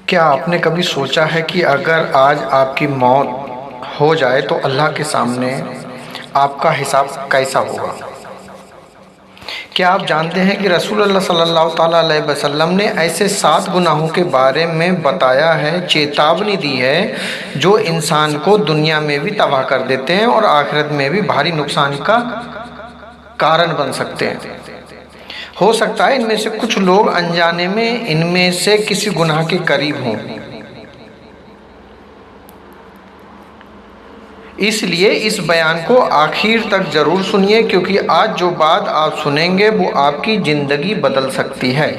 کیا آپ نے کبھی سوچا ہے کہ اگر آج آپ کی موت ہو جائے تو اللہ کے سامنے آپ کا حساب کیسا ہوگا؟ کیا آپ جانتے ہیں کہ رسول اللہ صلی اللہ تعالیٰ علیہ وسلم نے ایسے 7 گناہوں کے بارے میں بتایا ہے، چیتاونی دی ہے، جو انسان کو دنیا میں بھی تباہ کر دیتے ہیں اور آخرت میں بھی بھاری نقصان کا کارن بن سکتے ہیں۔ ہو سکتا ہے ان میں سے کچھ لوگ انجانے میں ان میں سے کسی گناہ کے قریب ہوں، اس لیے اس بیان کو آخر تک ضرور سنیے، کیونکہ آج جو بات آپ سنیں گے وہ آپ کی زندگی بدل سکتی ہے۔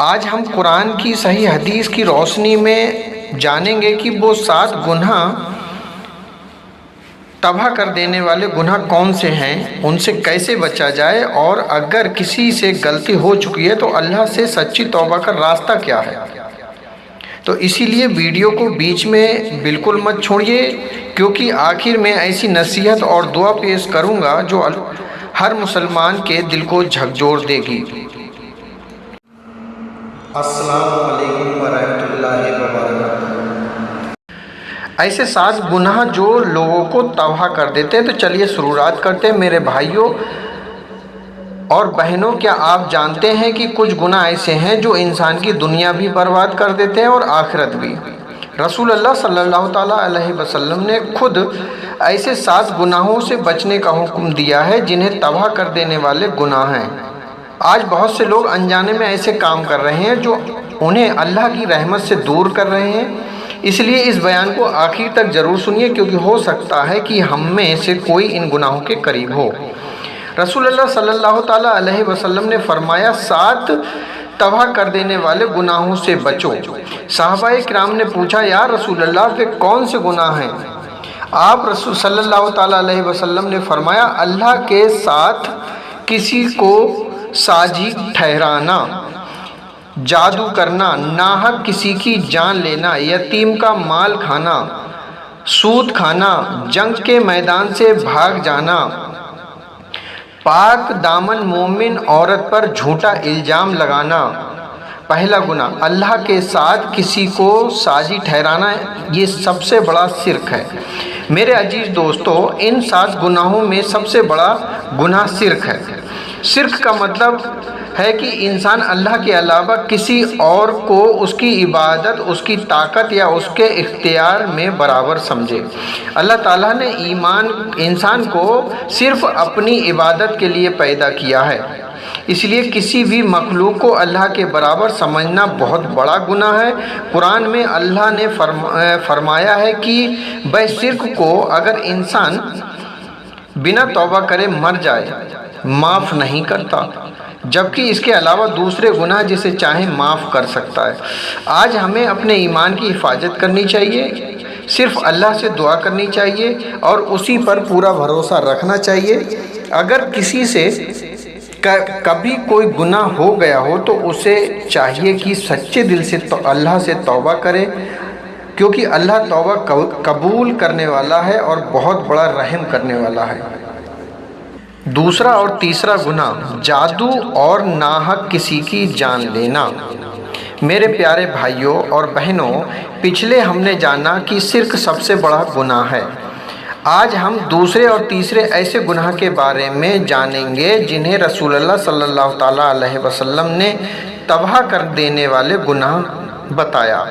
آج ہم قرآن کی صحیح حدیث کی روشنی میں جانیں گے کہ وہ 7 گناہ، تباہ کر دینے والے گناہ کون سے ہیں، ان سے کیسے بچا جائے، اور اگر کسی سے غلطی ہو چکی ہے تو اللہ سے سچی توبہ کا راستہ کیا ہے۔ تو اسی لیے ویڈیو کو بیچ میں بالکل مت چھوڑیے، کیونکہ آخر میں ایسی نصیحت اور دعا پیش کروں گا جو ہر مسلمان کے دل کو جھکجھور دے گی۔ السلام علیکم ورحمۃ اللہ وبرکاتہ۔ ایسے 7 گناہ جو لوگوں کو تباہ کر دیتے ہیں، تو چلیے شروعات کرتے ہیں۔ میرے بھائیوں اور بہنوں، کیا آپ جانتے ہیں کہ کچھ گناہ ایسے ہیں جو انسان کی دنیا بھی برباد کر دیتے ہیں اور آخرت بھی؟ رسول اللہ صلی اللہ تعالیٰ علیہ وسلم نے خود ایسے 7 گناہوں سے بچنے کا حکم دیا ہے جنہیں تباہ کر دینے والے گناہ ہیں۔ آج بہت سے لوگ انجانے میں ایسے کام کر رہے ہیں جو انہیں اللہ کی رحمت سے دور کر رہے ہیں، اس لیے اس بیان کو آخر تک ضرور سنیے، کیونکہ ہو سکتا ہے کہ ہم میں سے کوئی ان گناہوں کے قریب ہو۔ رسول اللہ صلی اللہ تعالیٰ علیہ وسلم نے فرمایا، 7 تباہ کر دینے والے گناہوں سے بچو۔ صحابہ کرام نے پوچھا، یا رسول اللہ، وہ کون سے گناہ ہیں؟ آپ رسول صلی اللہ تعالیٰ علیہ وسلم نے فرمایا، اللہ کے ساتھ کسی کو ساجی ٹھہرانا، جادو کرنا، ناحق کسی کی جان لینا، یتیم کا مال کھانا، سود کھانا، جنگ کے میدان سے بھاگ جانا، پاک دامن مومن عورت پر جھوٹا الزام لگانا۔ پہلا گناہ اللہ کے ساتھ کسی کو ساجی ٹھہرانا، یہ سب سے بڑا شرک ہے۔ میرے عزیز دوستو، ان 7 گناہوں میں سب سے بڑا گناہ شرک ہے۔ شرک کا مطلب ہے کہ انسان اللہ کے علاوہ کسی اور کو اس کی عبادت، اس کی طاقت یا اس کے اختیار میں برابر سمجھے۔ اللہ تعالیٰ نے انسان کو صرف اپنی عبادت کے لیے پیدا کیا ہے، اس لیے کسی بھی مخلوق کو اللہ کے برابر سمجھنا بہت بڑا گناہ ہے۔ قرآن میں اللہ نے فرمایا ہے کہ بے شرک کو اگر انسان بنا توبہ کرے مر جائے معاف نہیں کرتا، جبکہ اس کے علاوہ دوسرے گناہ جسے چاہے معاف کر سکتا ہے۔ آج ہمیں اپنے ایمان کی حفاظت کرنی چاہیے، صرف اللہ سے دعا کرنی چاہیے اور اسی پر پورا بھروسہ رکھنا چاہیے۔ اگر کسی سے کبھی کوئی گناہ ہو گیا ہو تو اسے چاہیے کہ سچے دل سے اللہ سے توبہ کرے، کیونکہ اللہ توبہ قبول کرنے والا ہے اور بہت بڑا رحم کرنے والا ہے۔ دوسرا اور تیسرا گناہ جادو اور ناحق کسی کی جان لینا۔ میرے پیارے بھائیوں اور بہنوں، پچھلے ہم نے جانا کہ شرک سب سے بڑا گناہ ہے۔ آج ہم دوسرے اور تیسرے ایسے گناہ کے بارے میں جانیں گے جنہیں رسول اللہ صلی اللہ تعالیٰ علیہ وسلم نے تباہ کر دینے والے گناہ بتایا۔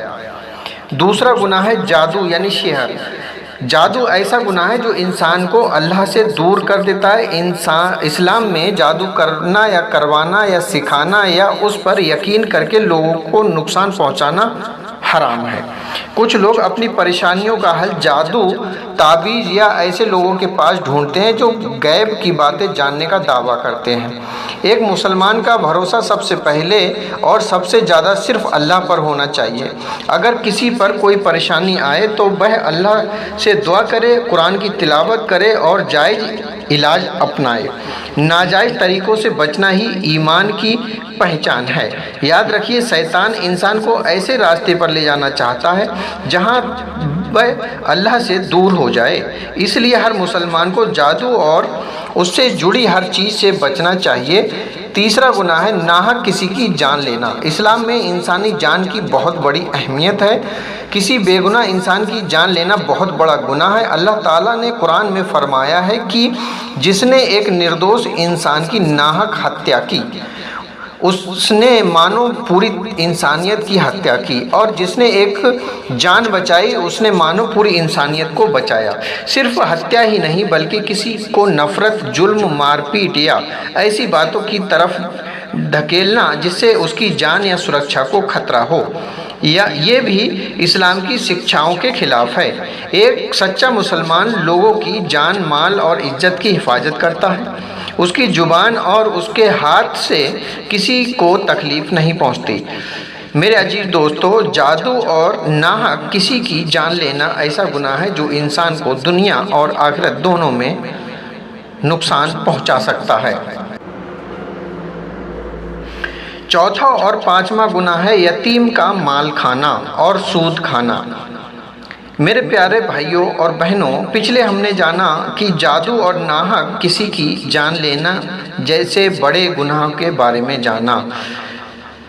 دوسرا گناہ ہے جادو یعنی سحر۔ جادو ایسا گناہ ہے جو انسان کو اللہ سے دور کر دیتا ہے۔ اسلام میں جادو کرنا یا کروانا یا سکھانا یا اس پر یقین کر کے لوگوں کو نقصان پہنچانا حرام ہے۔ کچھ لوگ اپنی پریشانیوں کا حل جادو، تعویذ یا ایسے لوگوں کے پاس ڈھونڈتے ہیں جو غیب کی باتیں جاننے کا دعویٰ کرتے ہیں۔ ایک مسلمان کا بھروسہ سب سے پہلے اور سب سے زیادہ صرف اللہ پر ہونا چاہیے۔ اگر کسی پر کوئی پریشانی آئے تو وہ اللہ سے دعا کرے، قرآن کی تلاوت کرے اور جائز علاج اپنائے۔ ناجائز طریقوں سے بچنا ہی ایمان کی پہچان ہے۔ یاد رکھیے، شیطان انسان کو ایسے راستے پر لے جانا چاہتا ہے جہاں وہ اللہ سے دور ہو جائے۔ اس لیے ہر مسلمان کو جادو اور اس سے جڑی ہر چیز سے بچنا چاہیے۔ تیسرا گناہ ہے ناحق کسی کی جان لینا۔ اسلام میں انسانی جان کی بہت بڑی اہمیت ہے۔ کسی بے گناہ انسان کی جان لینا بہت بڑا گناہ ہے۔ اللہ تعالیٰ نے قرآن میں فرمایا ہے کہ جس نے ایک نردوش انسان کی ناحق ہتیا کی اس نے مانو پوری انسانیت کی ہتیا کی، اور جس نے ایک جان بچائی اس نے مانو پوری انسانیت کو بچایا۔ صرف ہتیا ہی نہیں بلکہ کسی کو نفرت، ظلم، مار پیٹ یا ایسی باتوں کی طرف دھکیلنا جس سے اس کی جان یا سرکشا کو خطرہ ہو، یا یہ بھی اسلام کی شکشاؤں کے خلاف ہے۔ ایک سچا مسلمان لوگوں کی جان، مال اور عزت کی حفاظت کرتا ہے۔ اس کی زبان اور اس کے ہاتھ سے کسی کو تکلیف نہیں پہنچتی۔ میرے عزیز دوستو، جادو اور ناحق کسی کی جان لینا ایسا گناہ ہے جو انسان کو دنیا اور آخرت دونوں میں نقصان پہنچا سکتا ہے۔ چوتھا اور پانچواں گناہ ہے یتیم کا مال کھانا اور سود کھانا۔ میرے پیارے بھائیوں اور بہنوں، پچھلے ہم نے جانا کہ جادو اور ناحق کسی کی جان لینا جیسے بڑے گناہوں کے بارے میں جانا۔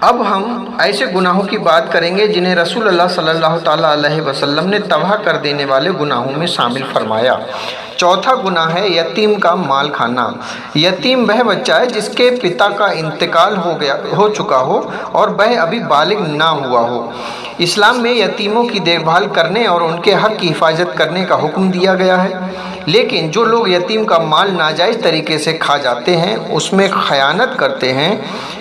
اب ہم ایسے گناہوں کی بات کریں گے جنہیں رسول اللہ صلی اللہ تعالیٰ علیہ وسلم نے تباہ کر دینے والے گناہوں میں شامل فرمایا۔ چوتھا گناہ ہے یتیم کا مال کھانا۔ یتیم وہ بچہ ہے جس کے پتا کا انتقال ہو چکا ہو اور وہ ابھی بالغ نہ ہوا ہو۔ اسلام میں یتیموں کی دیکھ بھال کرنے اور ان کے حق کی حفاظت کرنے کا حکم دیا گیا ہے، لیکن جو لوگ یتیم کا مال ناجائز طریقے سے کھا جاتے ہیں، اس میں خیانت کرتے ہیں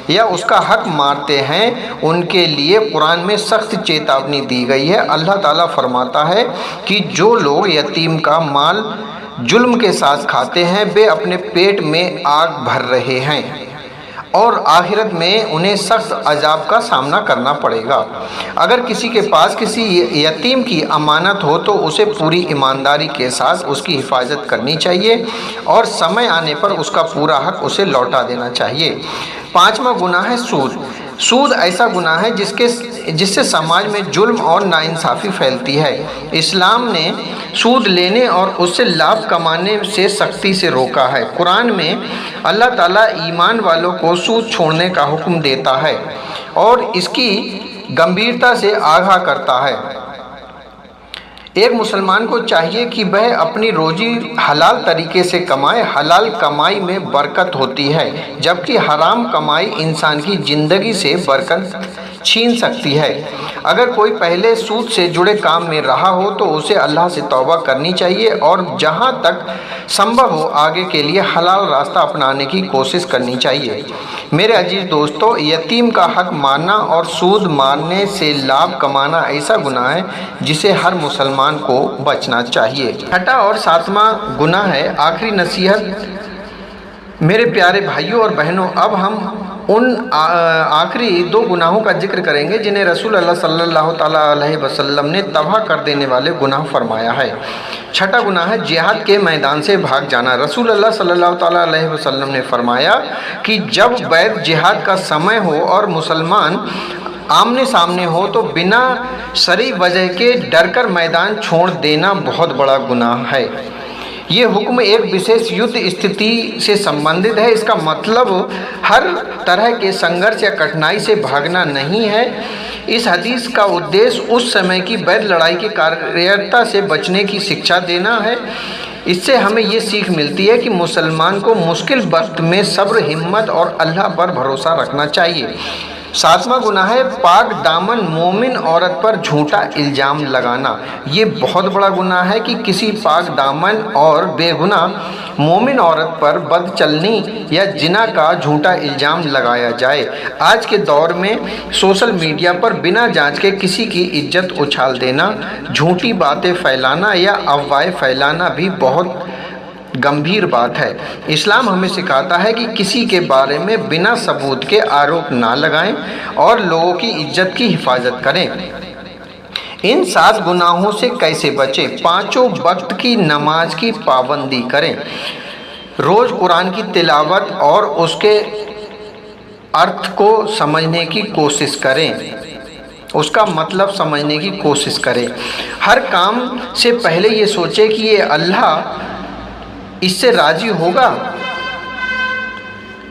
یا اس کا حق مارتے ہیں، ان کے لیے قرآن میں سخت چیتاونی دی گئی ہے۔ اللہ تعالیٰ فرماتا ہے کہ جو لوگ یتیم کا مال ظلم کے ساتھ کھاتے ہیں وہ اپنے پیٹ میں آگ بھر رہے ہیں اور آخرت میں انہیں سخت عذاب کا سامنا کرنا پڑے گا۔ اگر کسی کے پاس کسی یتیم کی امانت ہو تو اسے پوری ایمانداری کے ساتھ اس کی حفاظت کرنی چاہیے اور سمے آنے پر اس کا پورا حق اسے لوٹا دینا چاہیے۔ پانچواں گناہ ہے سود۔ سود ایسا گناہ ہے جس سے سماج میں ظلم اور ناانصافی پھیلتی ہے۔ اسلام نے سود لینے اور اس سے لابھ کمانے سے سختی سے روکا ہے۔ قرآن میں اللہ تعالیٰ ایمان والوں کو سود چھوڑنے کا حکم دیتا ہے اور اس کی گمبھیرتا سے آگاہ کرتا ہے۔ ایک مسلمان کو چاہیے کہ وہ اپنی روزی حلال طریقے سے کمائے۔ حلال کمائی میں برکت ہوتی ہے، جبکہ حرام کمائی انسان کی زندگی سے برکت چھین سکتی ہے۔ اگر کوئی پہلے سود سے جڑے کام میں رہا ہو تو اسے اللہ سے توبہ کرنی چاہیے اور جہاں تک سمبھو ہو آگے کے لیے حلال راستہ اپنانے کی کوشش کرنی چاہیے۔ میرے عزیز دوستو، یتیم کا حق مارنا اور سود مارنے سے لابھ کمانا ایسا گناہ ہے جسے ہر مسلمان کو بچنا چاہیے۔ چھٹا اور ساتواں گناہ ہے آخری نصیحت۔ میرے پیارے بھائیوں اور بہنوں، اب ہم ان آخری دو گناہوں کا ذکر کریں گے جنہیں رسول اللہ صلی اللہ تعالیٰ علیہ وسلم نے تباہ کر دینے والے گناہ فرمایا ہے۔ چھٹا گناہ ہے جہاد کے میدان سے بھاگ جانا۔ رسول اللہ صلی اللہ تعالیٰ علیہ وسلم نے فرمایا کہ جب بیت جہاد کا سمے ہو اور مسلمان آمنے سامنے ہو تو بنا صریح وجہ کے ڈر کر میدان چھوڑ دینا بہت بڑا گناہ ہے۔ یہ حکم ایک وشیش یدھ استھتی سے سمبندھت ہے۔ اس کا مطلب ہر طرح کے سنگھرش یا کٹھنائی سے بھاگنا نہیں ہے۔ اس حدیث کا ادیش اس سمے کی بیت لڑائی کی کاریرتا سے بچنے کی شکشا دینا ہے۔ اس سے ہمیں یہ سیکھ ملتی ہے کہ مسلمان کو مشکل وقت میں صبر، ہمت اور اللہ پر بھروسہ رکھنا چاہیے۔ ساتواں گناہ ہے پاک دامن مومن عورت پر جھوٹا الزام لگانا۔ یہ بہت بڑا گناہ ہے کہ کسی پاک دامن اور بے گناہ مومن عورت پر بد چلنی یا زنا کا جھوٹا الزام لگایا جائے۔ آج کے دور میں سوشل میڈیا پر بنا جانچ کے کسی کی عزت اچھال دینا، جھوٹی باتیں پھیلانا یا افواہیں پھیلانا بھی بہت گمبھیر بات ہے۔ اسلام ہمیں سکھاتا ہے کہ کسی کے بارے میں بنا ثبوت کے آروپ نہ لگائیں اور لوگوں کی عزت کی حفاظت کریں۔ ان 7 گناہوں سے کیسے بچیں؟ 5 وقت کی نماز کی پابندی کریں، روز قرآن کی تلاوت اور اس کے ارتھ کو سمجھنے کی کوشش کریں، اس کا مطلب سمجھنے کی کوشش کریں۔ ہر کام سے پہلے یہ سوچیں کہ یہ اللہ اس سے راضی ہوگا